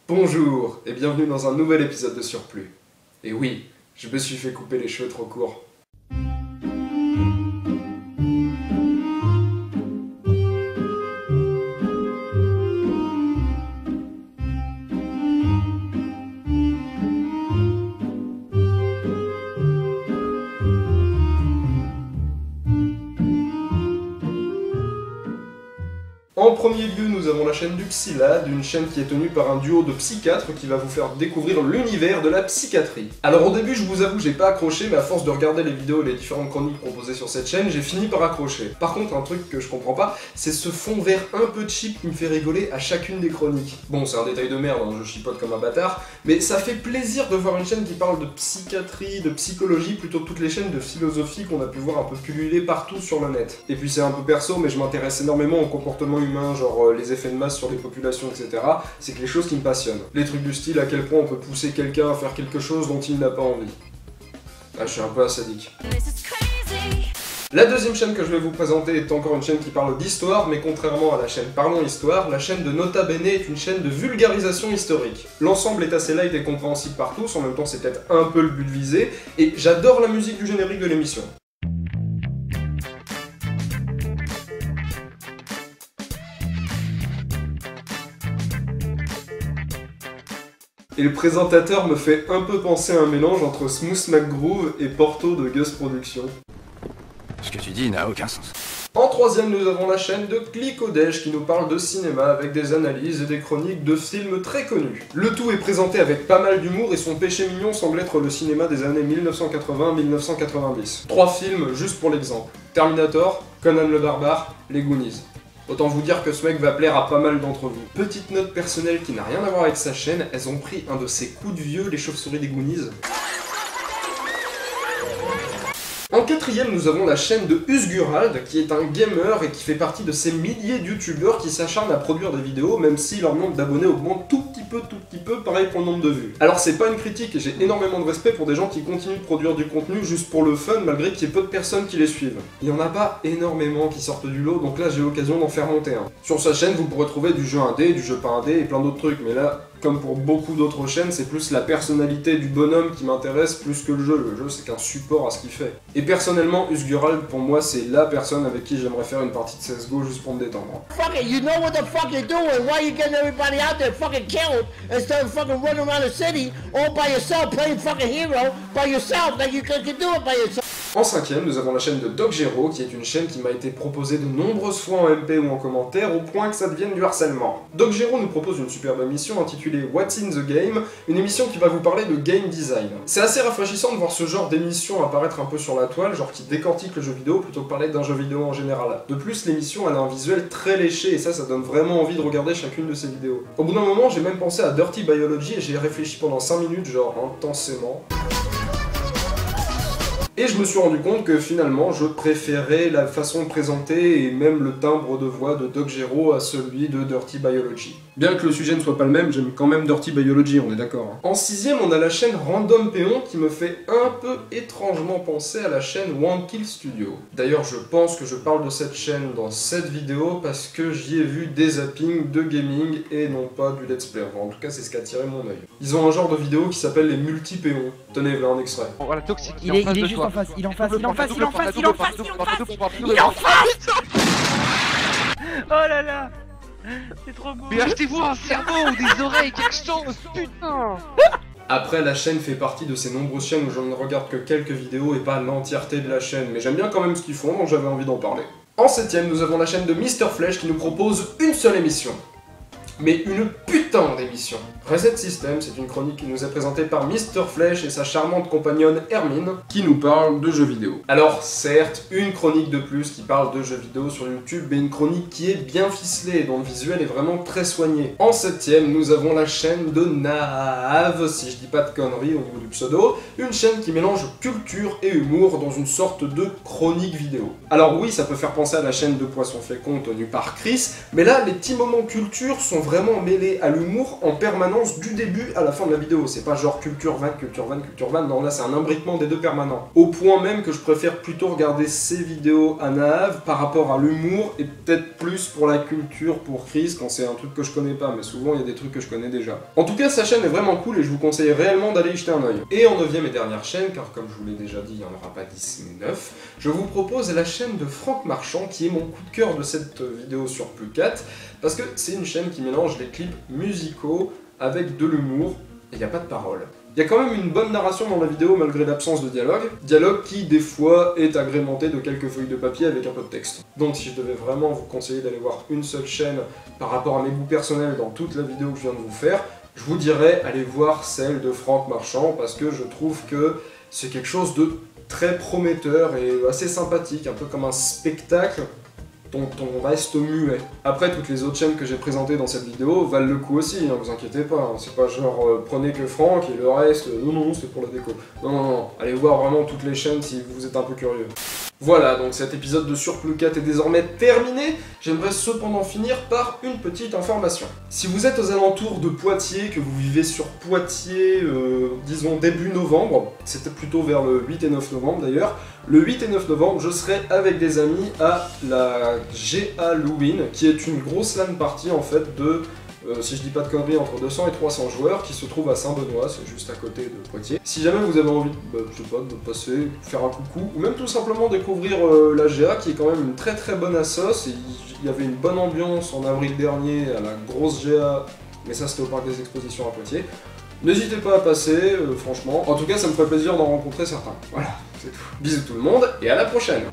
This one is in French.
Bonjour et bienvenue dans un nouvel épisode de Surplus. Et oui, je me suis fait couper les cheveux trop courts. En premier lieu, nous avons la chaîne du Psylad, une chaîne qui est tenue par un duo de psychiatres qui va vous faire découvrir l'univers de la psychiatrie. Alors au début, je vous avoue, j'ai pas accroché, mais à force de regarder les vidéos et les différentes chroniques proposées sur cette chaîne, j'ai fini par accrocher. Par contre, un truc que je comprends pas, c'est ce fond vert un peu cheap qui me fait rigoler à chacune des chroniques. Bon, c'est un détail de merde, hein, je chipote comme un bâtard, mais ça fait plaisir de voir une chaîne qui parle de psychiatrie, de psychologie, plutôt que toutes les chaînes de philosophie qu'on a pu voir un peu pulluler partout sur le net. Et puis c'est un peu perso, mais je m'intéresse énormément au comportement humain, genre les effets de masse sur les populations, etc. C'est quelque chose qui me passionne. Les trucs du style à quel point on peut pousser quelqu'un à faire quelque chose dont il n'a pas envie. Ah, je suis un peu sadique. La deuxième chaîne que je vais vous présenter est encore une chaîne qui parle d'histoire, mais contrairement à la chaîne Parlons Histoire, la chaîne de Nota Bene est une chaîne de vulgarisation historique. L'ensemble est assez light et compréhensible par tous, en même temps c'est peut-être un peu le but visé, et j'adore la musique du générique de l'émission. Et le présentateur me fait un peu penser à un mélange entre Smooth McGroove et Porto de Gus Productions. Ce que tu dis n'a aucun sens. En troisième, nous avons la chaîne de Clicodège qui nous parle de cinéma avec des analyses et des chroniques de films très connus. Le tout est présenté avec pas mal d'humour et son péché mignon semble être le cinéma des années 1980-1990. 3 films juste pour l'exemple. Terminator, Conan le Barbare, Les Goonies. Autant vous dire que ce mec va plaire à pas mal d'entre vous. Petite note personnelle qui n'a rien à voir avec sa chaîne, elles ont pris un de ces coups de vieux, les chauves-souris des Goonies. En quatrième, nous avons la chaîne de Usgurald, qui est un gamer et qui fait partie de ces milliers de youtubeurs qui s'acharnent à produire des vidéos, même si leur nombre d'abonnés augmente tout petit peu, pareil pour le nombre de vues. Alors c'est pas une critique, et j'ai énormément de respect pour des gens qui continuent de produire du contenu juste pour le fun, malgré qu'il y ait peu de personnes qui les suivent. Il y en a pas énormément qui sortent du lot, donc là j'ai l'occasion d'en faire monter un. Sur sa chaîne, vous pourrez trouver du jeu indé, du jeu pas indé et plein d'autres trucs, mais là, comme pour beaucoup d'autres chaînes, c'est plus la personnalité du bonhomme qui m'intéresse plus que le jeu. Le jeu, c'est qu'un support à ce qu'il fait. Et personnellement, Usgurald, pour moi, c'est la personne avec qui j'aimerais faire une partie de CSGO juste pour me détendre. Fuck it, you know what the fuck you're doing. Why you getting everybody out there fucking killed instead of fucking running around the city all by yourself, playing fucking hero by yourself, like you can do it by yourself. En cinquième, nous avons la chaîne de DocGero, qui est une chaîne qui m'a été proposée de nombreuses fois en MP ou en commentaire, au point que ça devienne du harcèlement. DocGero nous propose une superbe émission intitulée What's in the Game, une émission qui va vous parler de game design. C'est assez rafraîchissant de voir ce genre d'émission apparaître un peu sur la toile, genre qui décortique le jeu vidéo plutôt que parler d'un jeu vidéo en général. De plus, l'émission elle a un visuel très léché et ça donne vraiment envie de regarder chacune de ses vidéos. Au bout d'un moment, j'ai même pensé à Dirty Biology et j'ai réfléchi pendant 5 minutes, genre intensément. Et je me suis rendu compte que finalement, je préférais la façon de présenter et même le timbre de voix de DocGero à celui de Dirty Biology. Bien que le sujet ne soit pas le même, j'aime quand même Dirty Biology, on est d'accord. Hein. En sixième, on a la chaîne Random Péon qui me fait un peu étrangement penser à la chaîne One Kill Studio. D'ailleurs, je pense que je parle de cette chaîne dans cette vidéo parce que j'y ai vu des zappings de gaming et non pas du let's play. Enfin, en tout cas, c'est ce qui a attiré mon œil. Ils ont un genre de vidéo qui s'appelle les multi-péons. Tenez, voilà un extrait. Voilà, toxique. Il est juste en face, il est en face, il est en face, il est en face, il est en face, il est en face. Oh là là. C'est trop beau. Mais achetez-vous un cerveau ou des oreilles, quelque chose, putain. Après, la chaîne fait partie de ces nombreuses chaînes où je ne regarde que quelques vidéos et pas l'entièreté de la chaîne, mais j'aime bien quand même ce qu'ils font, donc j'avais envie d'en parler. En septième, nous avons la chaîne de Mr Flèche qui nous propose une seule émission. Mais une putain d'émission. Reset System, c'est une chronique qui nous est présentée par Mr Flèche et sa charmante compagnonne Hermine, qui nous parle de jeux vidéo. Alors certes, une chronique de plus qui parle de jeux vidéo sur YouTube, mais une chronique qui est bien ficelée, dont le visuel est vraiment très soigné. En septième, nous avons la chaîne de Nave, si je dis pas de conneries au niveau du pseudo, une chaîne qui mélange culture et humour dans une sorte de chronique vidéo. Alors oui, ça peut faire penser à la chaîne de Poisson Fécond tenue par Chris, mais là, les petits moments culture sont vraiment mêlés à l'humour l'humour en permanence du début à la fin de la vidéo. C'est pas genre culture vanne, non là c'est un imbriquement des deux permanent. Au point même que je préfère plutôt regarder ces vidéos à Nave par rapport à l'humour et peut-être plus pour la culture pour Chris quand c'est un truc que je connais pas, mais souvent il y a des trucs que je connais déjà. En tout cas, sa chaîne est vraiment cool et je vous conseille réellement d'aller y jeter un oeil. Et en 9ème et dernière chaîne, car comme je vous l'ai déjà dit, il n'y en aura pas 10 mais 9, je vous propose la chaîne de Franck Marchand qui est mon coup de cœur de cette vidéo sur Plus 4 parce que c'est une chaîne qui mélange les clips musicaux avec de l'humour et il n'y a pas de parole. Il y a quand même une bonne narration dans la vidéo malgré l'absence de dialogue qui des fois est agrémenté de quelques feuilles de papier avec un peu de texte. Donc si je devais vraiment vous conseiller d'aller voir une seule chaîne par rapport à mes goûts personnels dans toute la vidéo que je viens de vous faire, je vous dirais allez voir celle de Franck Marchand parce que je trouve que c'est quelque chose de très prometteur et assez sympathique, un peu comme un spectacle dont on reste muet. Après, toutes les autres chaînes que j'ai présentées dans cette vidéo valent le coup aussi, hein, vous inquiétez pas, hein. C'est pas genre prenez que Franck et le reste, non, c'est pour la déco. Non, allez voir vraiment toutes les chaînes si vous êtes un peu curieux. Voilà, donc cet épisode de Sur Plus 4 est désormais terminé. J'aimerais cependant finir par une petite information. Si vous êtes aux alentours de Poitiers, que vous vivez sur Poitiers, disons début novembre, c'était plutôt vers le 8 et 9 novembre d'ailleurs, le 8 et 9 novembre, je serai avec des amis à la G-Halloween, qui est une grosse LAN party en fait de, si je dis pas de conneries, entre 200 et 300 joueurs qui se trouvent à Saint-Benoît, c'est juste à côté de Poitiers. Si jamais vous avez envie je sais pas, de passer, faire un coucou, ou même tout simplement découvrir la GA, qui est quand même une très très bonne assos, il y avait une bonne ambiance en avril dernier à la grosse GA, mais ça c'était au parc des expositions à Poitiers. N'hésitez pas à passer, franchement. En tout cas, ça me ferait plaisir d'en rencontrer certains. Voilà, c'est tout. Bisous tout le monde, et à la prochaine!